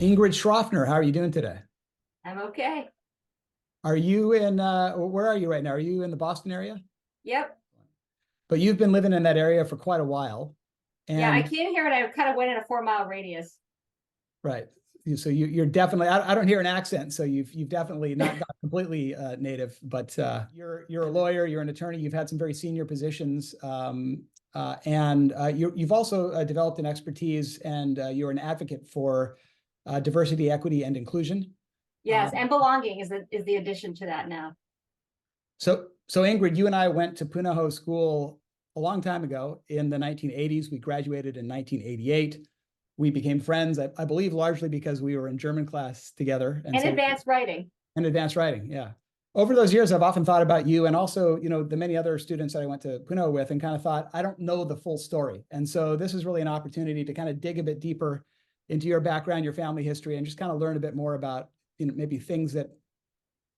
Ingrid Schroffner, how are you doing today? I'm okay. Are you in, where are you right now? Are you in the Boston area? Yep. But you've been living in that area for quite a while. Yeah, I And came here and I kind of went in a 4 mile radius. right. So you're definitely, I don't hear an accent. So you've definitely not got completely native, but you're a lawyer, you're an attorney, you've had some very senior positions. And you've also developed an expertise and you're an advocate for diversity, equity, and inclusion. Yes, and belonging is the addition to that now. So Ingrid, you and I went to Punahou School a long time ago in the 1980s. We graduated in 1988. We became friends, I believe, largely because we were in German class together. And advanced writing. And advanced writing, yeah. Over those years, I've often thought about you and also, the many other students that I went to Punahou with and kind of thought, I don't know the full story. And so this is really an opportunity to kind of dig a bit deeper into your background, your family history, and just kind of learn a bit more about, maybe things that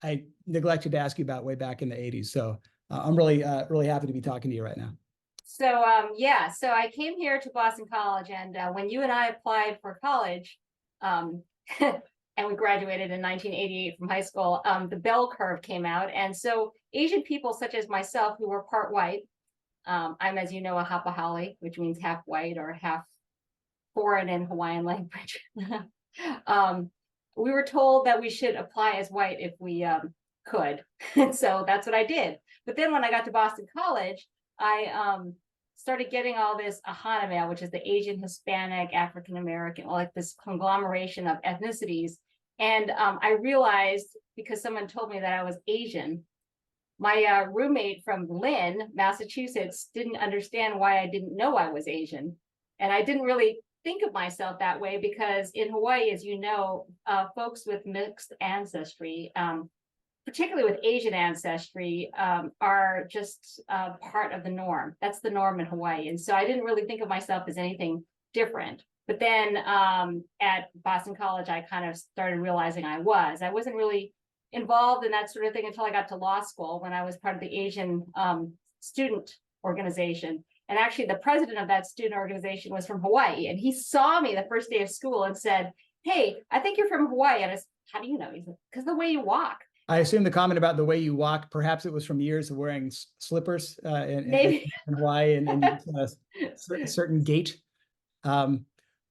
I neglected to ask you about way back in the 80s. So I'm really, really happy to be talking to you right now. So so I came here to Boston College, and when you and I applied for college, and we graduated in 1988 from high school, the bell curve came out. And so Asian people such as myself, who were part white, I'm, as you know, a hapahali, which means half white or half foreign in Hawaiian language. We were told that we should apply as white if we could. And so that's what I did. But then when I got to Boston College, I started getting all this Ahana mail, which is the Asian, Hispanic, African American, like this conglomeration of ethnicities. And I realized, because someone told me that I was Asian, my roommate from Lynn, Massachusetts, didn't understand why I didn't know I was Asian. And I didn't really think of myself that way because in Hawaii, as you know, folks with mixed ancestry, particularly with Asian ancestry, are just part of the norm. That's the norm in Hawaii. And so I didn't really think of myself as anything different. But then at Boston College, I kind of started realizing I wasn't really involved in that sort of thing until I got to law school, when I was part of the Asian student organization. And actually, the president of that student organization was from Hawaii. And he saw me the first day of school and said, "Hey, I think you're from Hawaii." And I said, "How do you know?" He said, "Because the way you walk." I assume the comment about the way you walk, perhaps it was from years of wearing slippers in Hawaii and a certain gait. But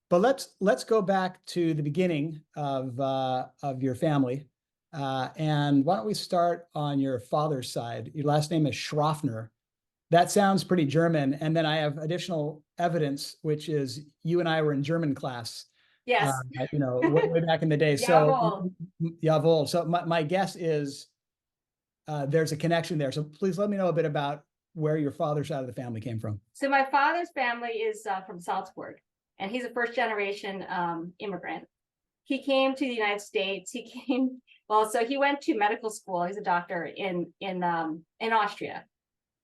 let's go back to the beginning of your family. And why don't we start on your father's side? Your last name is Schroffner. That sounds pretty German. And then I have additional evidence, which is you and I were in German class. Yes. Way back in the day. So, jawohl. So my guess is there's a connection there. So please let me know a bit about where your father's side of the family came from. So my father's family is from Salzburg, and he's a first generation immigrant. He came to the United States. So he went to medical school. He's a doctor in Austria.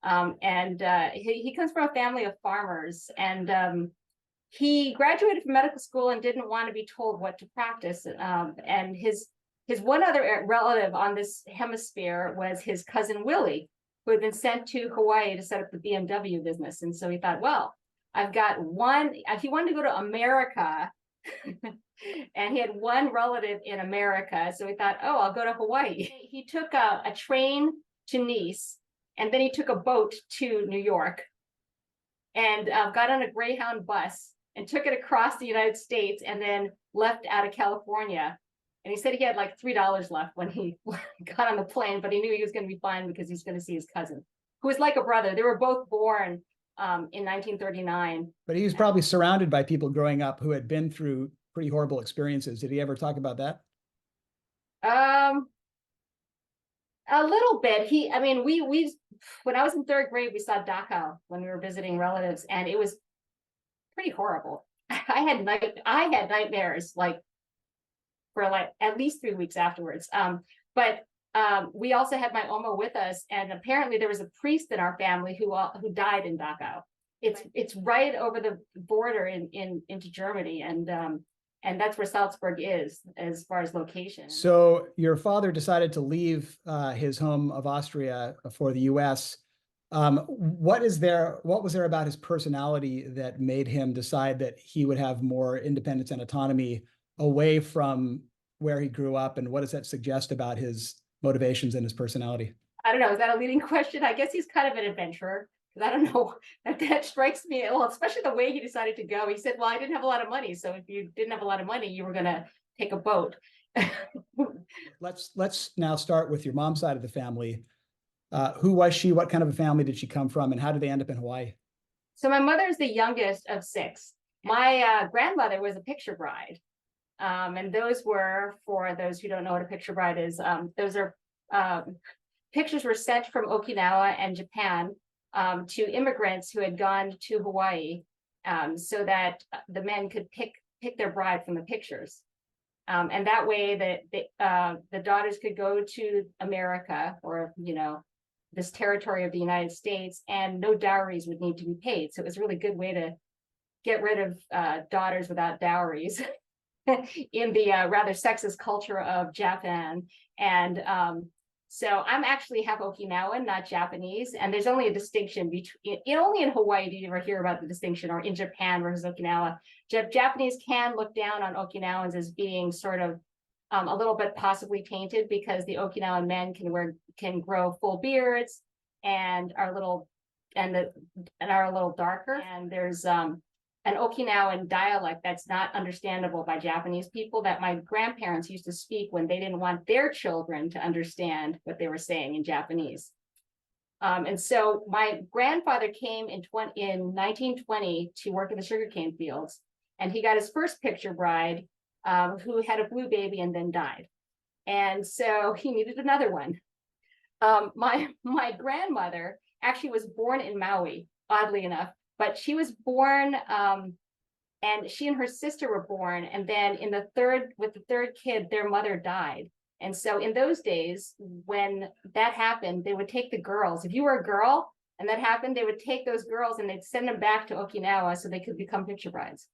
And he comes from a family of farmers, and he graduated from medical school and didn't want to be told what to practice. And his one other relative on this hemisphere was his cousin Willie, who had been sent to Hawaii to set up the BMW business. And so he thought, well, I've got one. If he wanted to go to America, and he had one relative in America, so he thought, oh, I'll go to Hawaii. He took a train to Nice, and then he took a boat to New York, and got on a Greyhound bus and took it across the United States, and then left out of California. And he said he had like $3 left when he got on the plane, but he knew he was going to be fine because he's going to see his cousin, who was like a brother. They were both born in 1939. But he was probably surrounded by people growing up who had been through pretty horrible experiences. Did he ever talk about that? A little bit. We when I was in third grade, we saw Dachau when we were visiting relatives, and it was pretty horrible. I had nightmares like for like at least 3 weeks afterwards. But we also had my Oma with us, and apparently there was a priest in our family who died in Dachau. It's right over the border into Germany, and that's where Salzburg is as far as location. So your father decided to leave his home of Austria for the U.S. What was there about his personality that made him decide that he would have more independence and autonomy away from where he grew up, and what does that suggest about his motivations and his personality? I don't know. Is that a leading question? I guess he's kind of an adventurer. I don't know. That strikes me. Well, especially the way he decided to go. He said, "Well, I didn't have a lot of money, so if you didn't have a lot of money, you were going to take a boat." Let's now start with your mom's side of the family. Who was she? What kind of a family did she come from, and how did they end up in Hawaii? So my mother's the youngest of six. My grandmother was a picture bride. And those were, for those who don't know what a picture bride is, those are pictures were sent from Okinawa and Japan to immigrants who had gone to Hawaii, so that the men could pick their bride from the pictures. And that way that the daughters could go to America, or, this territory of the United States, and no dowries would need to be paid. So it was a really good way to get rid of daughters without dowries in the rather sexist culture of Japan. And so I'm actually half Okinawan, not Japanese. And there's only a distinction between, only in Hawaii do you ever hear about the distinction, or in Japan versus Okinawa. Japanese can look down on Okinawans as being sort of a little bit possibly tainted, because the Okinawan men can grow full beards and are a little darker. And there's an Okinawan dialect that's not understandable by Japanese people, that my grandparents used to speak when they didn't want their children to understand what they were saying in Japanese. And so my grandfather came in 1920 to work in the sugarcane fields, and he got his first picture bride, who had a blue baby and then died. And so he needed another one. My grandmother actually was born in Maui, oddly enough, but she was born, and she and her sister were born, and then with the third kid, their mother died. And so in those days, when that happened, they would take the girls. If you were a girl and that happened, they would take those girls and they'd send them back to Okinawa so they could become picture brides.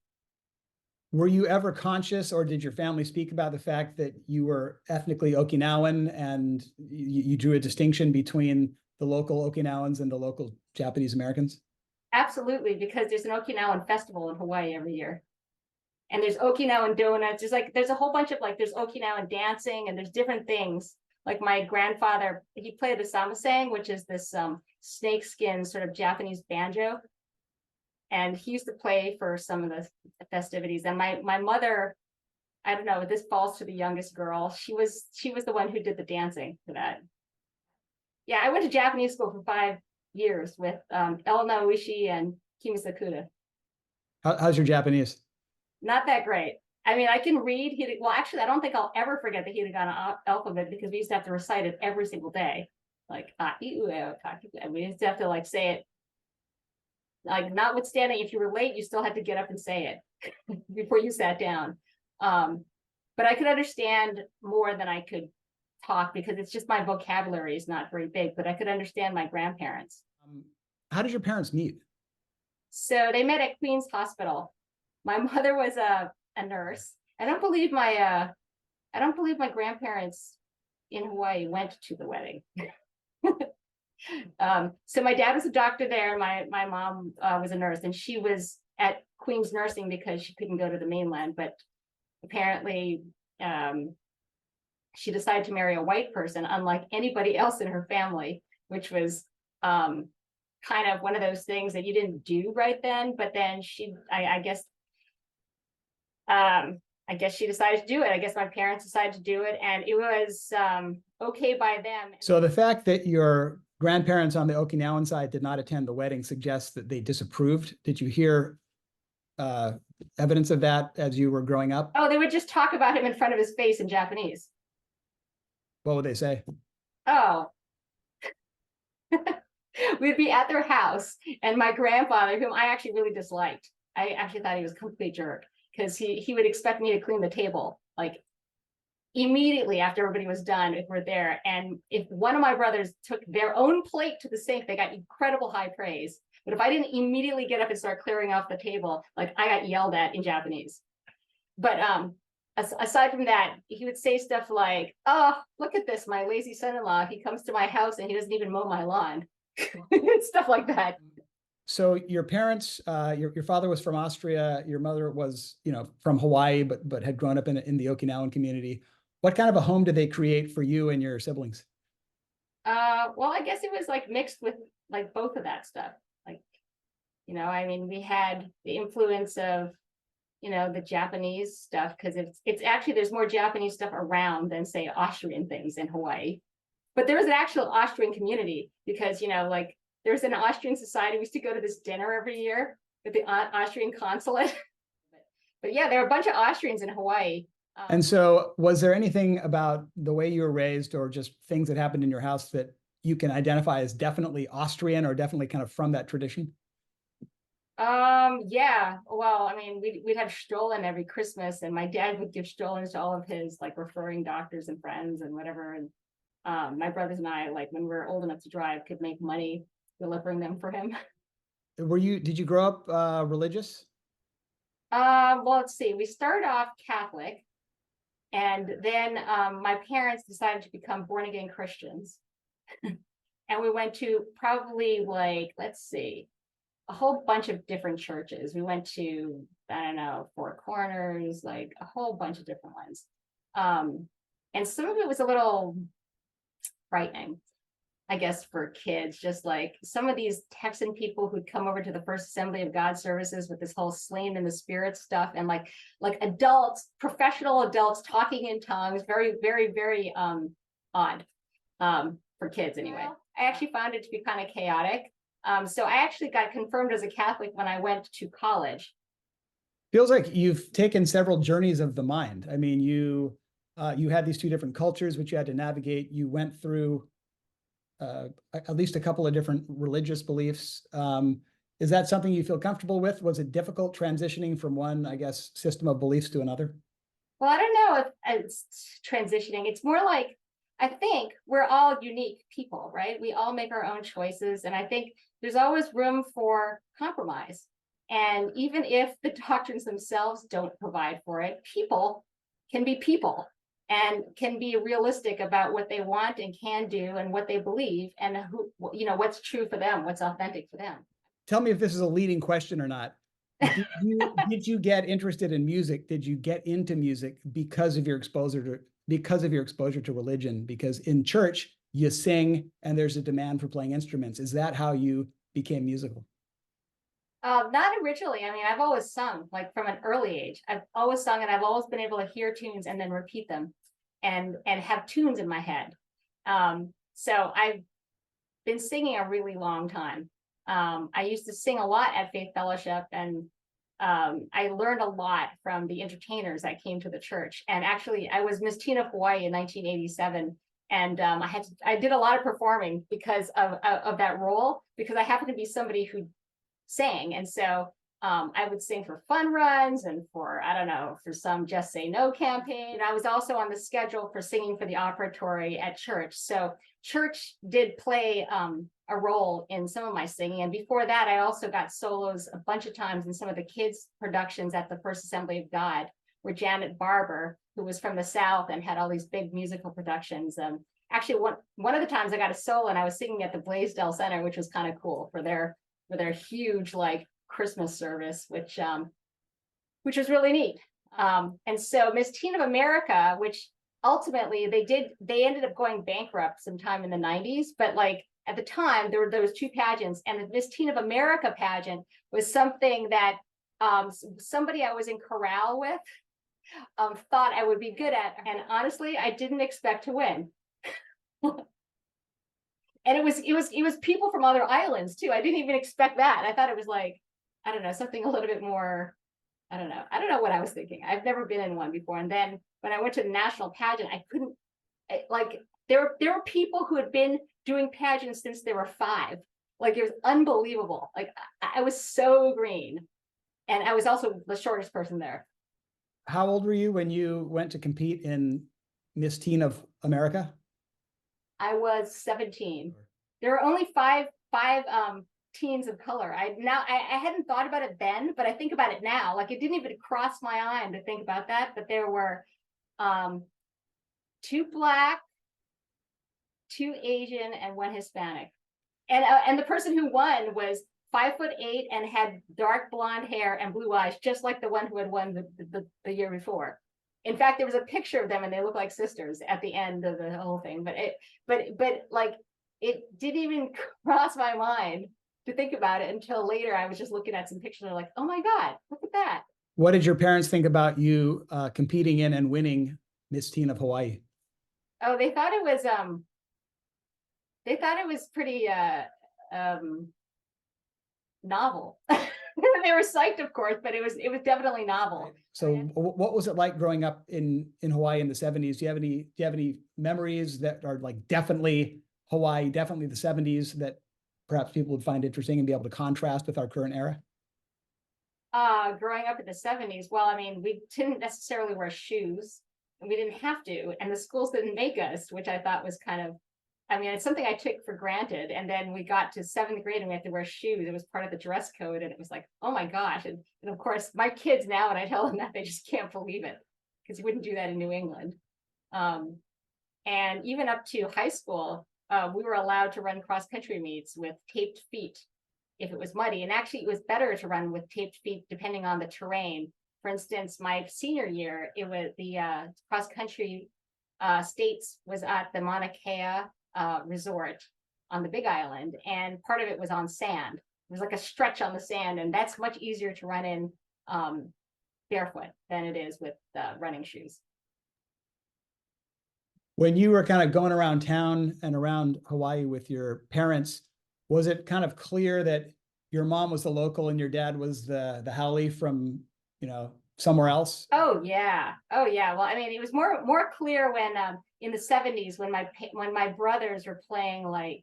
Were you ever conscious, or did your family speak about the fact that you were ethnically Okinawan, and you drew a distinction between the local Okinawans and the local Japanese Americans? Absolutely, because there's an Okinawan festival in Hawaii every year. And there's Okinawan donuts. There's a whole bunch of there's Okinawan dancing, and there's different things. Like my grandfather, he played the samasang, which is this snakeskin sort of Japanese banjo. And he used to play for some of the festivities. And my mother, I don't know, this falls to the youngest girl. She was the one who did the dancing for that. Yeah, I went to Japanese school for 5 years with El Naoishi and Kimi Sakuda. How's your Japanese? Not that great. I mean, I can read. Well, actually, I don't think I'll ever forget the hiragana alphabet, because we used to have to recite it every single day. Like, we used to have to say it. Like, notwithstanding, if you were late, you still had to get up and say it before you sat down. But I could understand more than I could talk, because it's just my vocabulary is not very big, but I could understand my grandparents. How did your parents meet? So they met at Queen's Hospital. My mother was a nurse. I don't believe my grandparents in Hawaii went to the wedding. So my dad was a doctor there, and my mom was a nurse, and she was at Queen's Nursing because she couldn't go to the mainland. But apparently, she decided to marry a white person, unlike anybody else in her family, which was kind of one of those things that you didn't do right then. But then I guess she decided to do it. I guess my parents decided to do it, and it was okay by them. So the fact that your grandparents on the Okinawan side did not attend the wedding suggests that they disapproved. Did you hear evidence of that as you were growing up? Oh, they would just talk about him in front of his face in Japanese. What would they say? Oh. We'd be at their house, and my grandfather, whom I actually really disliked, I actually thought he was a complete jerk, because he would expect me to clean the table immediately after everybody was done, if we're there. And if one of my brothers took their own plate to the sink, they got incredible high praise. But if I didn't immediately get up and start clearing off the table, I got yelled at in Japanese. But aside from that, he would say stuff like, "Oh, look at this, my lazy son-in-law. He comes to my house and he doesn't even mow my lawn." Stuff like that. So your parents, your father was from Austria, your mother was, from Hawaii, but had grown up in the Okinawan community. What kind of a home did they create for you and your siblings? Well, I guess it was like mixed with like both of that stuff. Like, I mean, we had the influence of, the Japanese stuff, because it's actually, there's more Japanese stuff around than say Austrian things in Hawaii. But there was an actual Austrian community because, like there's an Austrian society. We used to go to this dinner every year with the Austrian consulate. But yeah, there are a bunch of Austrians in Hawaii. And so was there anything about the way you were raised or just things that happened in your house that you can identify as definitely Austrian or definitely kind of from that tradition? Yeah. Well, I mean, we'd have Stollen every Christmas, and my dad would give Stollens to all of his like referring doctors and friends and whatever. And my brothers and I, like when we were old enough to drive, could make money delivering them for him. Did you grow up religious? Well, let's see. We started off Catholic, and then my parents decided to become born again Christians. And we went to probably like, let's see, a whole bunch of different churches. We went to, I don't know, Four Corners, like a whole bunch of different ones. And some of it was a little frightening, I guess, for kids. Just like some of these Texan people who'd come over to the First Assembly of God services with this whole slain in the spirit stuff, and like adults, professional adults talking in tongues, very, very, very odd for kids anyway. I actually found it to be kind of chaotic. So I actually got confirmed as a Catholic when I went to college. Feels like you've taken several journeys of the mind. I mean, you had these two different cultures which you had to navigate. You went through at least a couple of different religious beliefs. Is that something you feel comfortable with? Was it difficult transitioning from one, I guess, system of beliefs to another? Well, I don't know if it's transitioning. It's more like, I think we're all unique people, right? We all make our own choices. And I think there's always room for compromise. And even if the doctrines themselves don't provide for it, people can be people and can be realistic about what they want and can do and what they believe and who, what's true for them, what's authentic for them. Tell me if this is a leading question or not. Did you get interested in music? Did you get into music because of your exposure to religion? Because in church you sing and there's a demand for playing instruments. Is that how you became musical? Not originally. I mean, I've always sung, like from an early age. I've always sung, and I've always been able to hear tunes and then repeat them, and have tunes in my head. So I've been singing a really long time. I used to sing a lot at Faith Fellowship, and I learned a lot from the entertainers that came to the church. And actually, I was Miss Teen of Hawaii in 1987. And I did a lot of performing because of that role, because I happened to be somebody who sang. And so I would sing for fun runs and for, I don't know, for some Just Say No campaign. I was also on the schedule for singing for the offertory at church. So church did play a role in some of my singing. And before that, I also got solos a bunch of times in some of the kids' productions at the First Assembly of God, where Janet Barber, who was from the South and had all these big musical productions. Actually, one of the times I got a solo and I was singing at the Blaisdell Center, which was kind of cool for their huge like Christmas service, which was really neat. And so Miss Teen of America, which ultimately they ended up going bankrupt sometime in the 90s, but like at the time there were those two pageants, and the Miss Teen of America pageant was something that somebody I was in chorale with thought I would be good at, and honestly I didn't expect to win. And it was people from other islands too. I didn't even expect that. I thought it was like, I don't know, something a little bit more, I don't know what I was thinking. I've never been in one before. And then when I went to the national pageant, I couldn't, like, there were people who had been doing pageants since they were 5. Like, it was unbelievable. Like, I was so green. And I was also the shortest person there. How old were you when you went to compete in Miss Teen of America? I was 17. There were only five teens of color. I hadn't thought about it then, but I think about it now. Like, it didn't even cross my mind to think about that. But there were 2 Black, 2 Asian, and 1 Hispanic. And the person who won was 5'8" and had dark blonde hair and blue eyes, just like the one who had won the year before. In fact, there was a picture of them and they look like sisters at the end of the whole thing. But like, it didn't even cross my mind to think about it until later. I was just looking at some pictures and like, oh my God, look at that. What did your parents think about you competing in and winning Miss Teen of Hawaii? Oh, they thought it was pretty novel. They were psyched, of course, but it was definitely novel. So what was it like growing up in Hawaii in the 70s? Do you have any memories that are like definitely Hawaii, definitely the 70s, that perhaps people would find interesting and be able to contrast with our current era? Growing up in the 70s, well, I mean, we didn't necessarily wear shoes, and we didn't have to, and the schools didn't make us, which I thought was kind of, I mean, it's something I took for granted. And then we got to 7th grade and we had to wear shoes. It was part of the dress code. And it was like, oh my gosh. And of course, my kids now, when I tell them that, they just can't believe it, because you wouldn't do that in New England. And even up to high school, we were allowed to run cross-country meets with taped feet if it was muddy. And actually, it was better to run with taped feet depending on the terrain. For instance, my senior year, it was the cross-country states was at the Mauna Kea resort on the Big Island, and part of it was on sand. It was like a stretch on the sand, and that's much easier to run in barefoot than it is with running shoes. When you were kind of going around town and around Hawaii with your parents, was it kind of clear that your mom was the local and your dad was the haole from, somewhere else? Oh yeah. Well, I mean, it was more clear when in the 70s when my brothers were playing like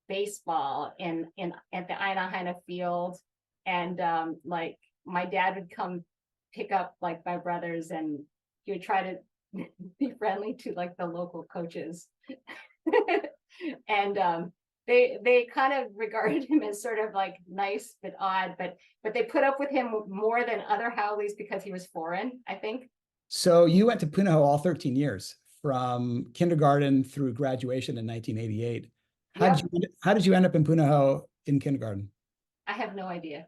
baseball at the Aina field, and like my dad would come pick up like my brothers, and he would try to be friendly to like the local coaches. And they kind of regarded him as sort of like nice but odd, but they put up with him more than other haoles because he was foreign, I think. So you went to Punahou all 13 years, from kindergarten through graduation in 1988. How did you end up in Punahou in kindergarten? I have no idea.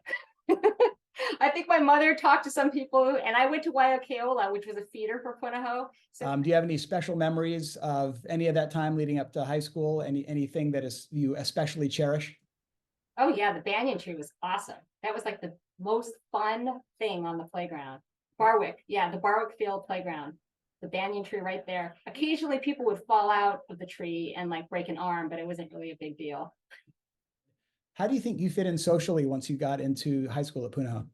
I think my mother talked to some people, and I went to Waiakeola, which was a feeder for Punahou. So, do you have any special memories of any of that time leading up to high school? Anything that you especially cherish? Oh yeah, the banyan tree was awesome. That was like the most fun thing on the playground. Barwick, yeah, the Barwick Field playground. The banyan tree right there. Occasionally people would fall out of the tree and like break an arm, but it wasn't really a big deal. How do you think you fit in socially once you got into high school at Punahou?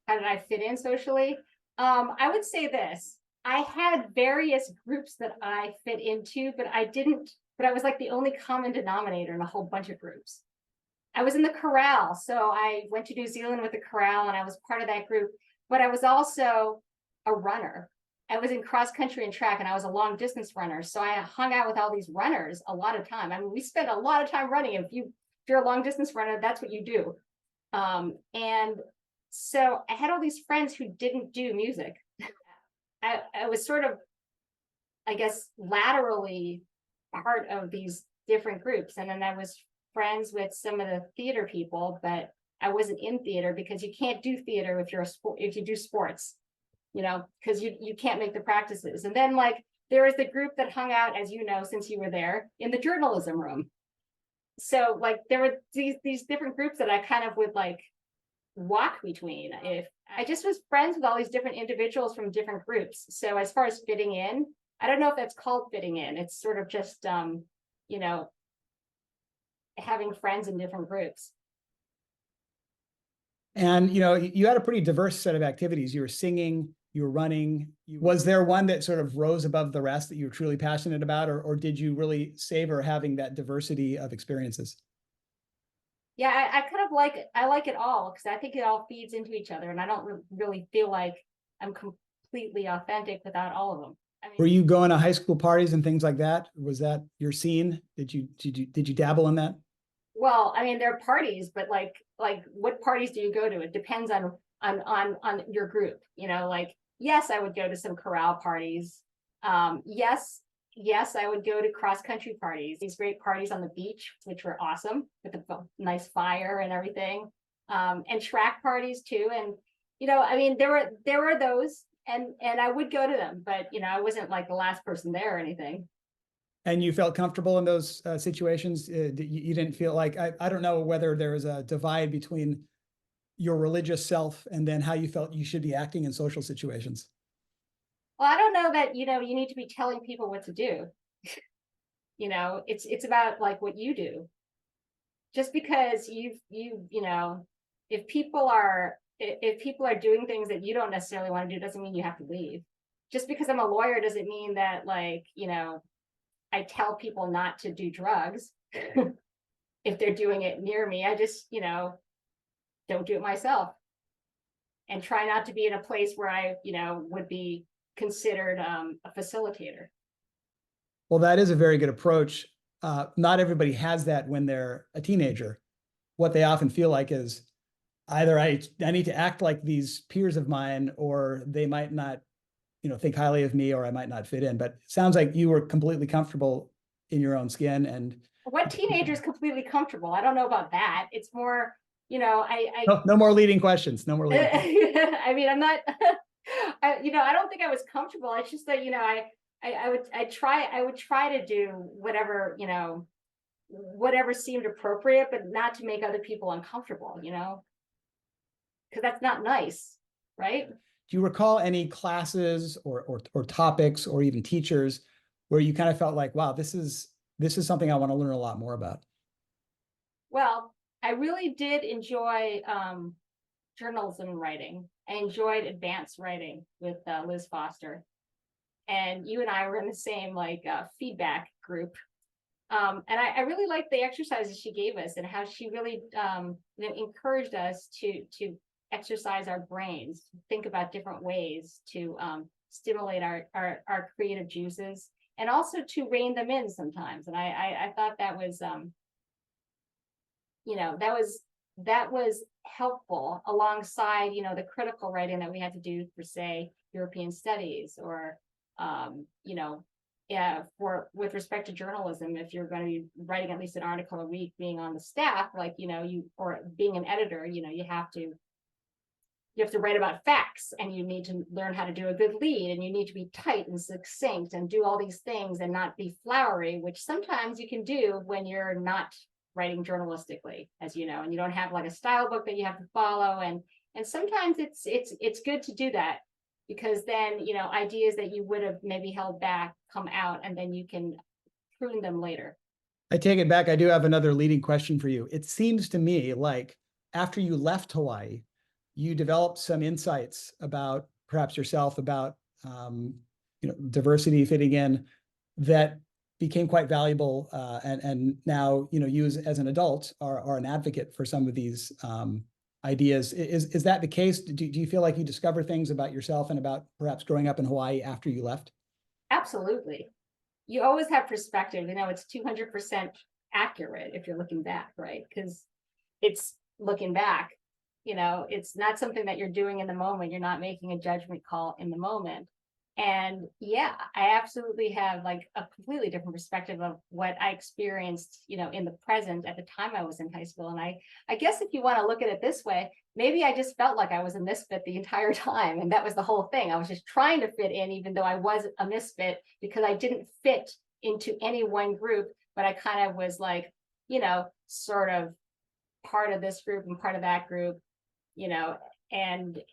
How did I fit in socially? I would say this. I had various groups that I fit into, but I was like the only common denominator in a whole bunch of groups. I was in the chorale. So I went to New Zealand with the chorale and I was part of that group, but I was also a runner. I was in cross country and track, and I was a long distance runner. So I hung out with all these runners a lot of time. I mean, we spent a lot of time running. If you're a long distance runner, that's what you do. And so I had all these friends who didn't do music. I was sort of, I guess, laterally part of these different groups. And then I was friends with some of the theater people, but I wasn't in theater because you can't do theater if you do sports, because you can't make the practices. And then like there was the group that hung out, as you know, since you were there, in the journalism room. So like there were these different groups that I kind of would like walk between. If I just was friends with all these different individuals from different groups. So as far as fitting in, I don't know if that's called fitting in. It's sort of just having friends in different groups. And you had a pretty diverse set of activities. You were singing, you were running. Was there one that sort of rose above the rest that you were truly passionate about, or did you really savor having that diversity of experiences? Yeah, I kind of I like it all, because I think it all feeds into each other, and I don't really feel like I'm completely authentic without all of them. I mean, were you going to high school parties and things like that? Was that your scene? Did you dabble in that? Well, I mean, there are parties, but like what parties do you go to? It depends on your group. Like, yes, I would go to some chorale parties. Yes, yes, I would go to cross-country parties, these great parties on the beach, which were awesome with a nice fire and everything. And track parties too. And, I mean, there were those, and I would go to them, but, I wasn't like the last person there or anything. And you felt comfortable in those situations? You didn't feel like, I don't know whether there was a divide between your religious self and then how you felt you should be acting in social situations. Well, I don't know that, you need to be telling people what to do. It's about like what you do. Just because if people are doing things that you don't necessarily want to do, doesn't mean you have to leave. Just because I'm a lawyer doesn't mean that, like, I tell people not to do drugs if they're doing it near me. I just, don't do it myself, and try not to be in a place where I, would be considered a facilitator. Well, that is a very good approach. Not everybody has that when they're a teenager. What they often feel like is either I need to act like these peers of mine, or they might not, think highly of me, or I might not fit in. But it sounds like you were completely comfortable in your own skin. And what teenager is completely comfortable? I don't know about that. It's more, no more leading questions. No more leading questions. I mean, I'm not, I don't think I was comfortable. It's just that, I would try to do whatever, whatever seemed appropriate, but not to make other people uncomfortable, because that's not nice, right? Do you recall any classes or topics or even teachers where you kind of felt like, wow, this is something I want to learn a lot more about? Well, I really did enjoy journalism writing. I enjoyed advanced writing with Liz Foster. And you and I were in the same feedback group. And I really liked the exercises she gave us, and how she really encouraged us to exercise our brains, think about different ways to stimulate our creative juices, and also to rein them in sometimes. And I thought that was that was helpful alongside the critical writing that we had to do for, say, European studies, or with respect to journalism, if you're going to be writing at least an article a week, being on the staff, or being an editor, you have to write about facts, and you need to learn how to do a good lead, and you need to be tight and succinct and do all these things and not be flowery, which sometimes you can do when you're not writing journalistically, as you know, and you don't have like a style book that you have to follow. And sometimes it's good to do that, because then, ideas that you would have maybe held back come out, and then you can prune them later. I take it back. I do have another leading question for you. It seems to me like after you left Hawaii, you developed some insights about perhaps yourself, about diversity, fitting in, that became quite valuable, and now you as an adult are an advocate for some of these ideas. Is that the case? Do you feel like you discover things about yourself and about perhaps growing up in Hawaii after you left? Absolutely. You always have perspective. It's 200% accurate if you're looking back, right? Because it's looking back. It's not something that you're doing in the moment. You're not making a judgment call in the moment. And yeah, I absolutely have like a completely different perspective of what I experienced, in the present at the time I was in high school. And I guess if you want to look at it this way, maybe I just felt like I was a misfit the entire time. And that was the whole thing. I was just trying to fit in, even though I was a misfit, because I didn't fit into any one group, but I kind of was like, sort of part of this group and part of that group, and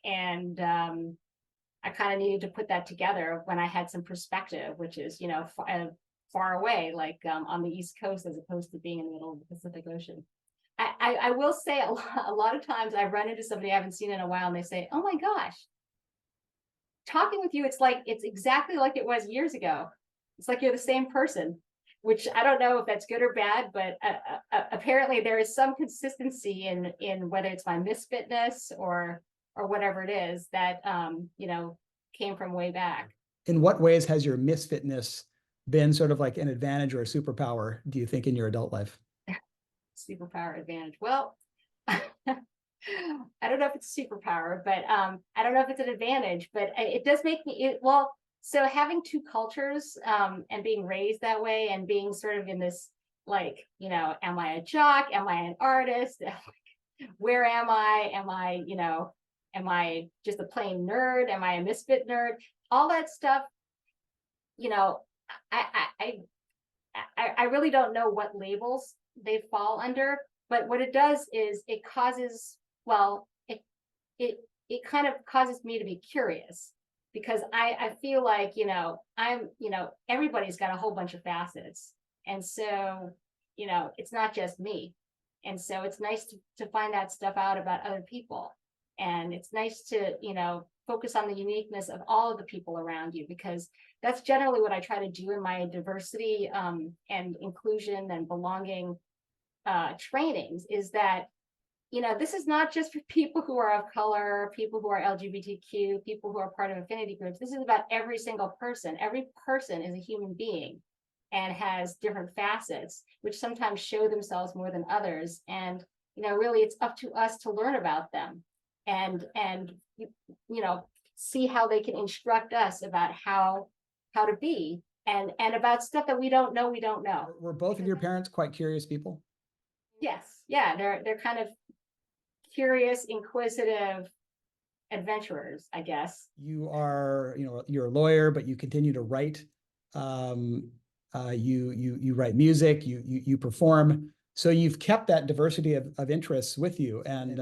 I kind of needed to put that together when I had some perspective, which is, far away, like on the East Coast, as opposed to being in the middle of the Pacific Ocean. I will say a lot of times I run into somebody I haven't seen in a while, and they say, "Oh my gosh, talking with you, it's exactly like it was years ago. It's like you're the same person," which I don't know if that's good or bad, but apparently there is some consistency in whether it's my misfitness or whatever it is that came from way back. In what ways has your misfitness been sort of like an advantage or a superpower, do you think, in your adult life? Superpower advantage. Well, I don't know if it's a superpower, but I don't know if it's an advantage, but it does make me, well, So having two cultures, and being raised that way and being sort of in this, like, am I a jock? Am I an artist? Where am I? Am I just a plain nerd? Am I a misfit nerd? All that stuff, you know, I, I, I really don't know what labels they fall under, but what it does is it causes, well, it kind of causes me to be curious, because I feel like, everybody's got a whole bunch of facets. And so, it's not just me. And so it's nice to find that stuff out about other people. And it's nice to, focus on the uniqueness of all of the people around you, because that's generally what I try to do in my diversity and inclusion and belonging trainings, is that, this is not just for people who are of color, people who are LGBTQ, people who are part of affinity groups. This is about every single person. Every person is a human being and has different facets, which sometimes show themselves more than others. And, really it's up to us to learn about them and see how they can instruct us about how to be, and about stuff that we don't know. Were both of your parents quite curious people? Yes. Yeah. They're kind of curious, inquisitive adventurers, I guess. You are, you're a lawyer, but you continue to write. You write music, you perform. So you've kept that diversity of interests with you, and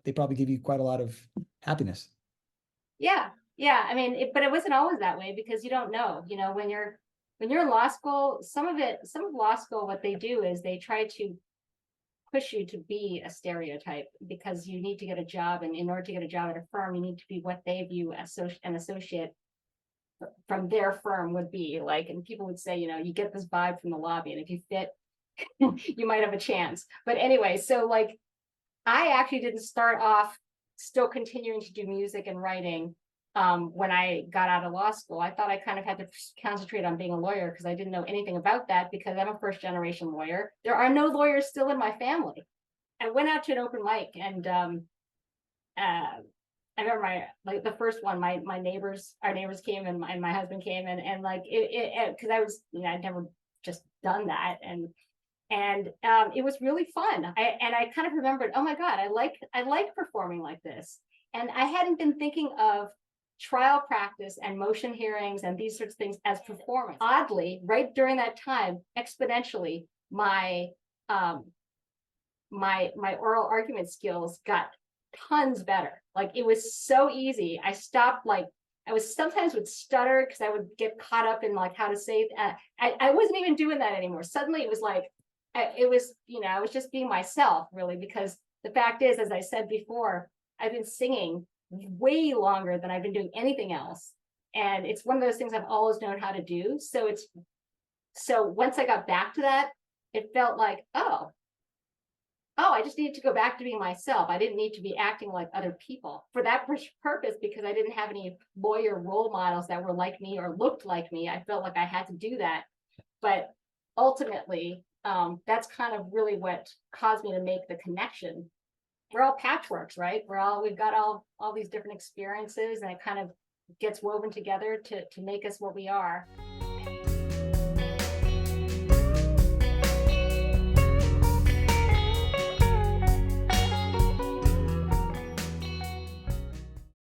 they probably give you quite a lot of happiness. Yeah. Yeah. I mean, but it wasn't always that way, because you don't know, when you're in law school, some of law school, what they do is they try to push you to be a stereotype, because you need to get a job, and in order to get a job at a firm, you need to be what they view as an associate from their firm would be like. And people would say, you get this vibe from the lobby, and if you fit, you might have a chance. But anyway, so like, I actually didn't start off still continuing to do music and writing when I got out of law school. I thought I kind of had to concentrate on being a lawyer, because I didn't know anything about that, because I'm a first generation lawyer. There are no lawyers still in my family. I went out to an open mic, and I remember the first one, our neighbors came, and my husband came, and like because I was, I'd never just done that, and it was really fun. I kind of remembered, oh my God, I like performing like this. And I hadn't been thinking of trial practice and motion hearings and these sorts of things as performance. Oddly, right during that time, exponentially, my oral argument skills got tons better. Like, it was so easy. I stopped, like, I was sometimes would stutter because I would get caught up in like how to say I wasn't even doing that anymore. Suddenly it was like, I was just being myself, really, because the fact is, as I said before, I've been singing way longer than I've been doing anything else. And it's one of those things I've always known how to do. So once I got back to that, it felt like, oh, I just needed to go back to being myself. I didn't need to be acting like other people for that purpose, because I didn't have any lawyer role models that were like me or looked like me. I felt like I had to do that. But ultimately, that's kind of really what caused me to make the connection. We're all patchworks, right? We've got all these different experiences, and it kind of gets woven together to make us what we are.